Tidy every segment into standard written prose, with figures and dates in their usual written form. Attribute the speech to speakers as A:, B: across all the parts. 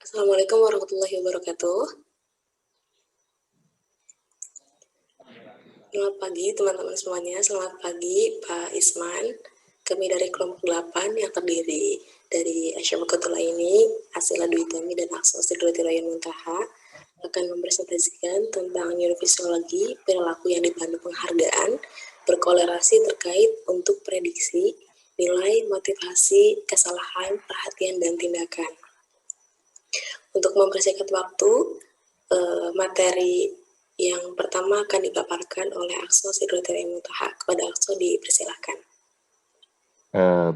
A: Assalamualaikum warahmatullahi wabarakatuh. Selamat pagi teman-teman semuanya. Selamat pagi Pak Isman. Kami dari kelompok 8 yang terdiri dari Aisyah Bakatulaini, Asila Dwi Tami, dan Aksa Sidrati Raya Muntaha akan mempresentasikan tentang neurofisiologi perilaku yang dipandu penghargaan berkolerasi terkait untuk prediksi, nilai, motivasi, kesalahan, perhatian, dan tindakan. Untuk mempersingkat waktu, materi yang pertama akan dipaparkan oleh Akso Sidrati Raya Muntaha. Kepada Akso dipersilahkan.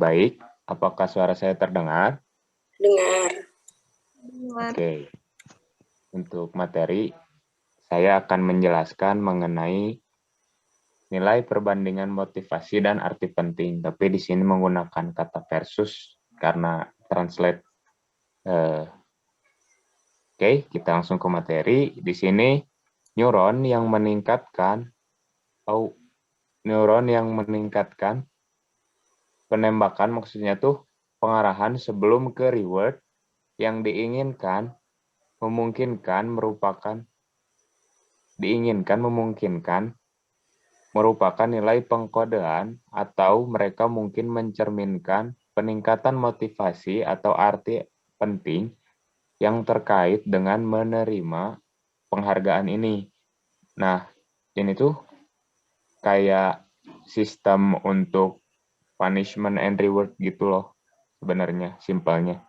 B: Baik, apakah suara saya terdengar?
A: Dengar.
B: Oke. Untuk materi, saya akan menjelaskan mengenai nilai perbandingan motivasi dan arti penting. Tapi di sini menggunakan kata versus karena translate. Oke, kita langsung ke materi. Di sini neuron yang meningkatkan penembakan, maksudnya tuh pengarahan sebelum ke reward yang memungkinkan merupakan nilai pengkodean atau mereka mungkin mencerminkan peningkatan motivasi atau arti penting yang terkait dengan menerima penghargaan ini. Nah, ini tuh kayak sistem untuk punishment and reward gitu loh, sebenarnya simpelnya.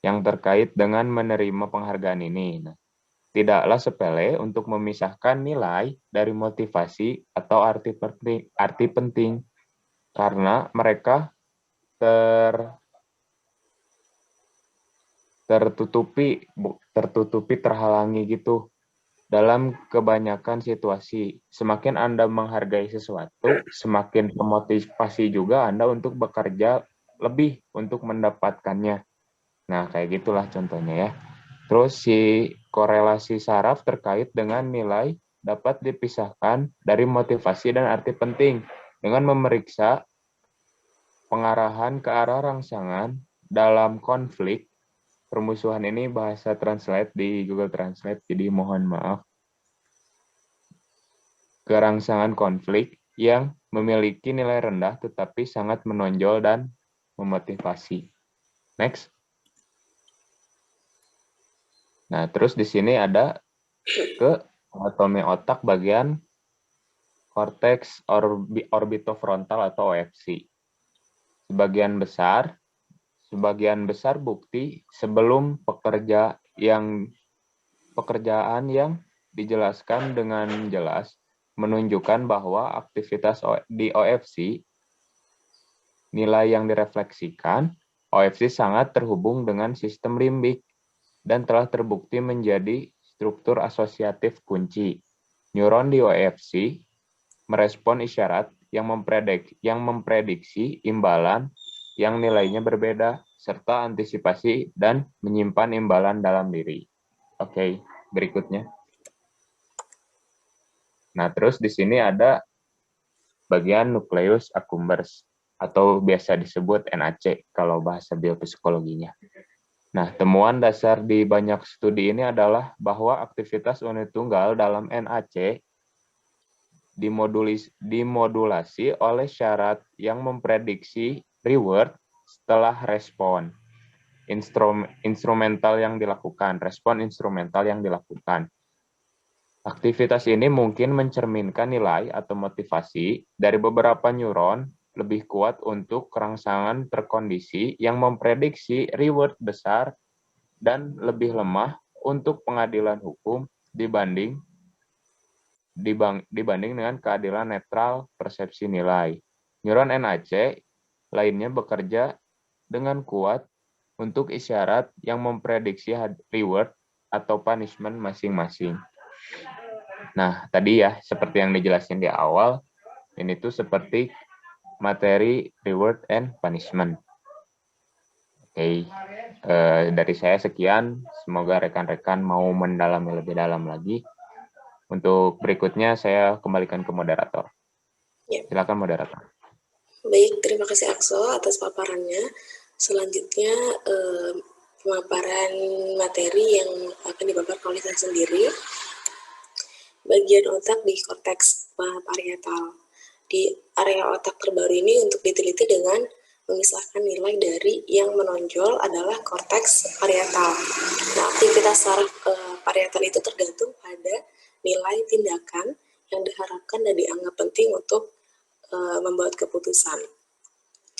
B: Yang terkait dengan menerima penghargaan ini. Nah, tidaklah sepele untuk memisahkan nilai dari motivasi atau arti penting karena mereka terhalangi gitu dalam kebanyakan situasi. Semakin Anda menghargai sesuatu, semakin memotivasi juga Anda untuk bekerja lebih untuk mendapatkannya. Nah, kayak gitulah contohnya ya. Terus si korelasi saraf terkait dengan nilai dapat dipisahkan dari motivasi dan arti penting dengan memeriksa pengarahan ke arah rangsangan dalam konflik. Permusuhan ini bahasa translate di Google Translate, jadi mohon maaf. Kerangsangan konflik yang memiliki nilai rendah tetapi sangat menonjol dan memotivasi. Next. Nah, terus di sini ada ke anatomi otak bagian korteks orbitofrontal atau OFC. Sebagian besar bukti sebelum pekerjaan yang dijelaskan dengan jelas menunjukkan bahwa aktivitas di OFC, nilai yang direfleksikan, OFC sangat terhubung dengan sistem limbik dan telah terbukti menjadi struktur asosiatif kunci. Neuron di OFC merespon isyarat yang memprediksi imbalan yang nilainya berbeda, serta antisipasi dan menyimpan imbalan dalam diri. Oke, berikutnya. Nah, terus di sini ada bagian nucleus accumbens, atau biasa disebut NAC kalau bahasa biopsikologinya. Nah, temuan dasar di banyak studi ini adalah bahwa aktivitas unit tunggal dalam NAC dimodulasi oleh syarat yang memprediksi reward setelah respon instrumental yang dilakukan. Aktivitas ini mungkin mencerminkan nilai atau motivasi dari beberapa neuron lebih kuat untuk kerangsangan terkondisi yang memprediksi reward besar dan lebih lemah untuk pengadilan hukum dibanding dengan keadilan netral persepsi nilai. Neuron NAC lainnya bekerja dengan kuat untuk isyarat yang memprediksi reward atau punishment masing-masing. Nah, tadi ya, seperti yang dijelasin di awal, ini tuh seperti materi reward and punishment. Oke, dari saya sekian. Semoga rekan-rekan mau mendalami lebih dalam lagi. Untuk berikutnya saya kembalikan ke moderator.
A: Ya.
B: Silakan moderator.
A: Baik, terima kasih Akso atas paparannya. Selanjutnya pemaparan materi yang akan dipaparkan oleh saya sendiri. Bagian otak di korteks parietal. Di area otak terbaru ini untuk diteliti dengan memisahkan nilai dari yang menonjol adalah korteks parietal. Nah, aktivitas saraf parietal itu tergantung pada nilai tindakan yang diharapkan dan dianggap penting untuk membuat keputusan.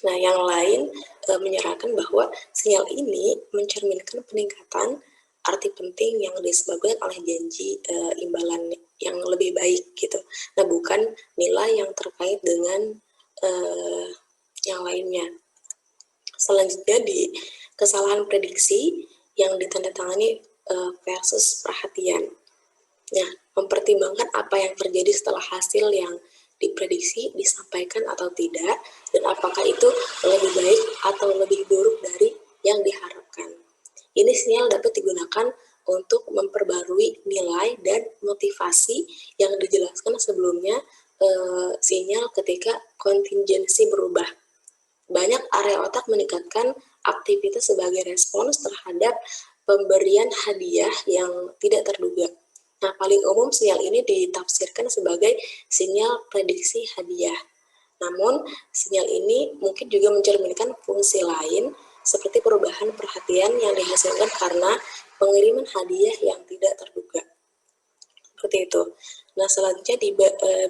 A: Nah, yang lain menyerahkan bahwa sinyal ini mencerminkan peningkatan arti penting yang disebabkan oleh janji imbalan yang lebih baik gitu. Nah, bukan nilai yang terkait dengan yang lainnya. Selanjutnya di kesalahan prediksi yang ditandatangani versus perhatian. Nah, mempertimbangkan apa yang terjadi setelah hasil yang diprediksi disampaikan atau tidak, dan apakah itu lebih baik atau lebih buruk dari yang diharapkan. Ini sinyal dapat digunakan untuk memperbarui nilai dan motivasi yang dijelaskan sebelumnya sinyal ketika kontingensi berubah. Banyak area otak meningkatkan aktivitas sebagai respons terhadap pemberian hadiah yang tidak terduga. Nah, paling umum sinyal ini ditafsirkan sebagai sinyal prediksi hadiah. Namun, sinyal ini mungkin juga mencerminkan fungsi lain seperti perubahan perhatian yang dihasilkan karena pengiriman hadiah yang tidak terduga. Seperti itu. Nah, selanjutnya di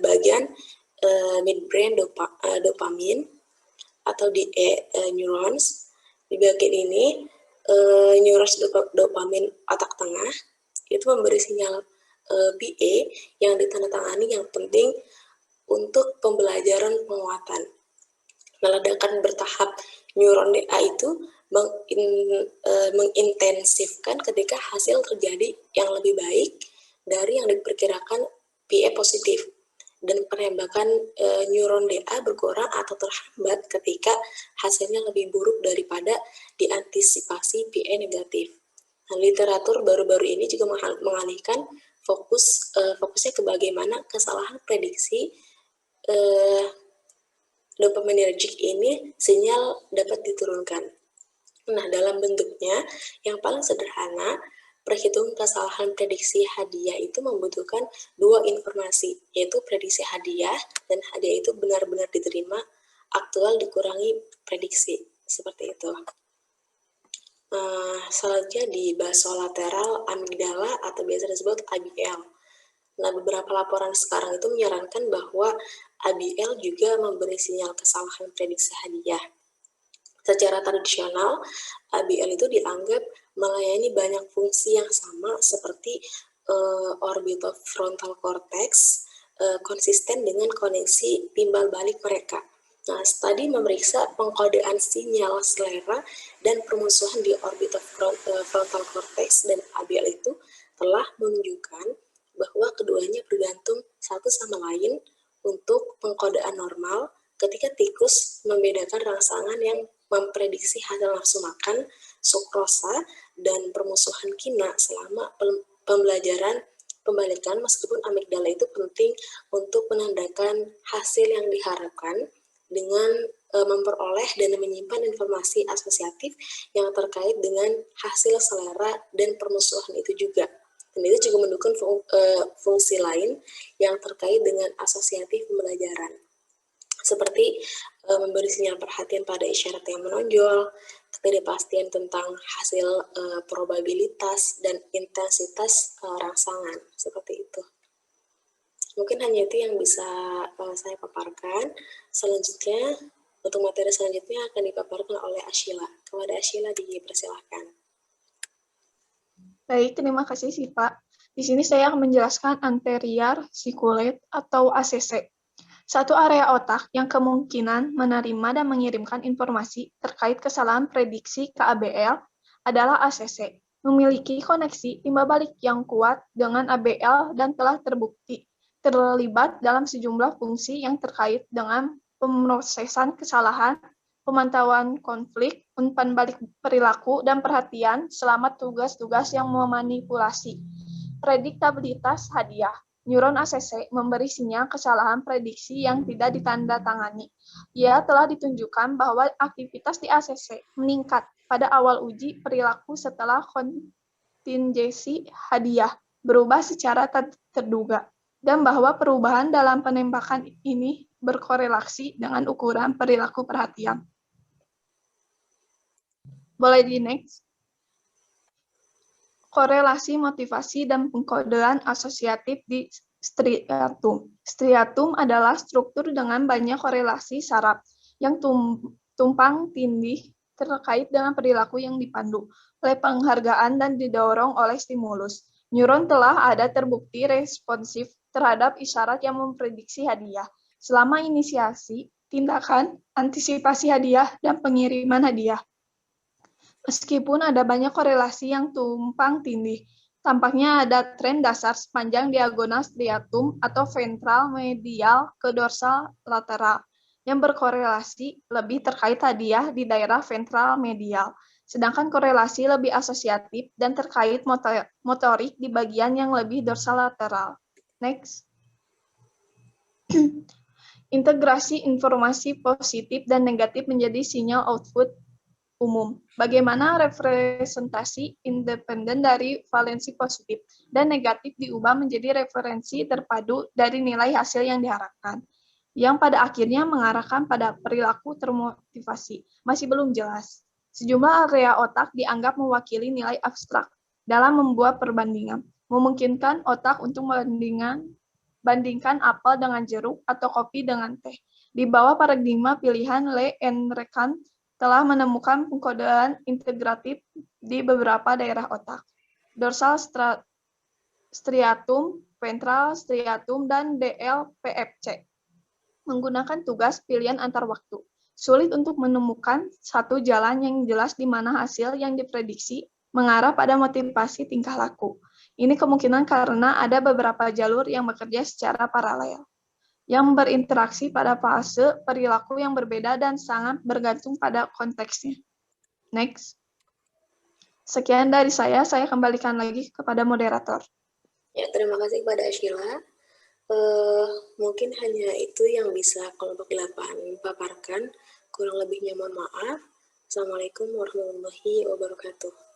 A: bagian midbrain dopamin atau di neurons. Di bagian ini, neurons dopamin otak tengah itu memberi sinyal BA yang ditandatangani yang penting untuk pembelajaran penguatan. Meledakan bertahap neuron DA itu mengintensifkan ketika hasil terjadi yang lebih baik dari yang diperkirakan PA positif, dan penembakan neuron DA berkurang atau terhambat ketika hasilnya lebih buruk daripada diantisipasi PA negatif. Nah, literatur baru-baru ini juga mengalihkan fokusnya ke bagaimana kesalahan prediksi dopaminergic ini sinyal dapat diturunkan. Nah, dalam bentuknya yang paling sederhana, perhitungan kesalahan prediksi hadiah itu membutuhkan dua informasi, yaitu prediksi hadiah dan hadiah itu benar-benar diterima, aktual dikurangi prediksi, seperti itu. Selanjutnya di basolateral amigdala atau biasa disebut ABL. Nah, beberapa laporan sekarang itu menyarankan bahwa ABL juga memberi sinyal kesalahan prediksi hadiah. Secara tradisional, ABL itu dianggap melayani banyak fungsi yang sama seperti orbitofrontal cortex, konsisten dengan koneksi timbal balik mereka. Nah, studi memeriksa pengkodean sinyal selera dan permusuhan di orbitofrontal cortex dan ABL itu telah menunjukkan bahwa keduanya bergantung satu sama lain untuk pengkodean normal ketika tikus membedakan rangsangan yang memprediksi hasil nafsu makan, sukrosa, dan permusuhan kina selama pembelajaran pembalikan, meskipun amigdala itu penting untuk menandakan hasil yang diharapkan dengan memperoleh dan menyimpan informasi asosiatif yang terkait dengan hasil selera dan permusuhan itu juga. Dan itu juga mendukung fungsi lain yang terkait dengan asosiatif pembelajaran, seperti memberi sinyal perhatian pada isyarat yang menonjol, ketidakpastian tentang hasil probabilitas, dan intensitas rangsangan, seperti itu. Mungkin hanya itu yang bisa saya paparkan. Selanjutnya, untuk materi selanjutnya akan dipaparkan oleh Ashila. Kepada Ashila dipersilahkan.
C: Baik, terima kasih sih Pak. Di sini saya akan menjelaskan anterior cingulate atau ACC. Satu area otak yang kemungkinan menerima dan mengirimkan informasi terkait kesalahan prediksi KABL adalah ACC. Memiliki koneksi timbal balik yang kuat dengan ABL dan telah terbukti terlibat dalam sejumlah fungsi yang terkait dengan pemrosesan kesalahan, pemantauan konflik, umpan balik perilaku, dan perhatian selama tugas-tugas yang memanipulasi. Prediktabilitas hadiah. Neuron ACC memberi sinyal kesalahan prediksi yang tidak ditandatangani. Ia telah ditunjukkan bahwa aktivitas di ACC meningkat pada awal uji perilaku setelah kontingensi hadiah berubah secara terduga, dan bahwa perubahan dalam penembakan ini berkorelasi dengan ukuran perilaku perhatian. Boleh di next. Korelasi motivasi dan pengkodean asosiatif di striatum. Striatum adalah struktur dengan banyak korelasi saraf yang tumpang tindih terkait dengan perilaku yang dipandu oleh penghargaan dan didorong oleh stimulus. Neuron telah ada terbukti responsif terhadap isyarat yang memprediksi hadiah selama inisiasi, tindakan, antisipasi hadiah, dan pengiriman hadiah. Meskipun ada banyak korelasi yang tumpang tindih, tampaknya ada tren dasar sepanjang diagonal striatum atau ventral medial ke dorsal lateral yang berkorelasi lebih terkait hadiah di daerah ventral medial, sedangkan korelasi lebih asosiatif dan terkait motorik di bagian yang lebih dorsal lateral. Next. Integrasi informasi positif dan negatif menjadi sinyal output umum. Bagaimana representasi independen dari valensi positif dan negatif diubah menjadi referensi terpadu dari nilai hasil yang diharapkan, yang pada akhirnya mengarahkan pada perilaku termotivasi, masih belum jelas. Sejumlah area otak dianggap mewakili nilai abstrak dalam membuat perbandingan, memungkinkan otak untuk bandingkan apel dengan jeruk atau kopi dengan teh. Di bawah paradigma pilihan Le Enrekan telah menemukan pengkodean integratif di beberapa daerah otak, dorsal striatum, ventral striatum, dan DLPFC, menggunakan tugas pilihan antar waktu. Sulit untuk menemukan satu jalan yang jelas di mana hasil yang diprediksi mengarah pada motivasi tingkah laku. Ini kemungkinan karena ada beberapa jalur yang bekerja secara paralel, yang berinteraksi pada fase perilaku yang berbeda dan sangat bergantung pada konteksnya. Next. Sekian dari saya kembalikan lagi kepada moderator.
A: Ya, terima kasih kepada Sheila. Mungkin hanya itu yang bisa kelompok 8 paparkan. Kurang lebihnya mohon maaf. Assalamualaikum warahmatullahi wabarakatuh.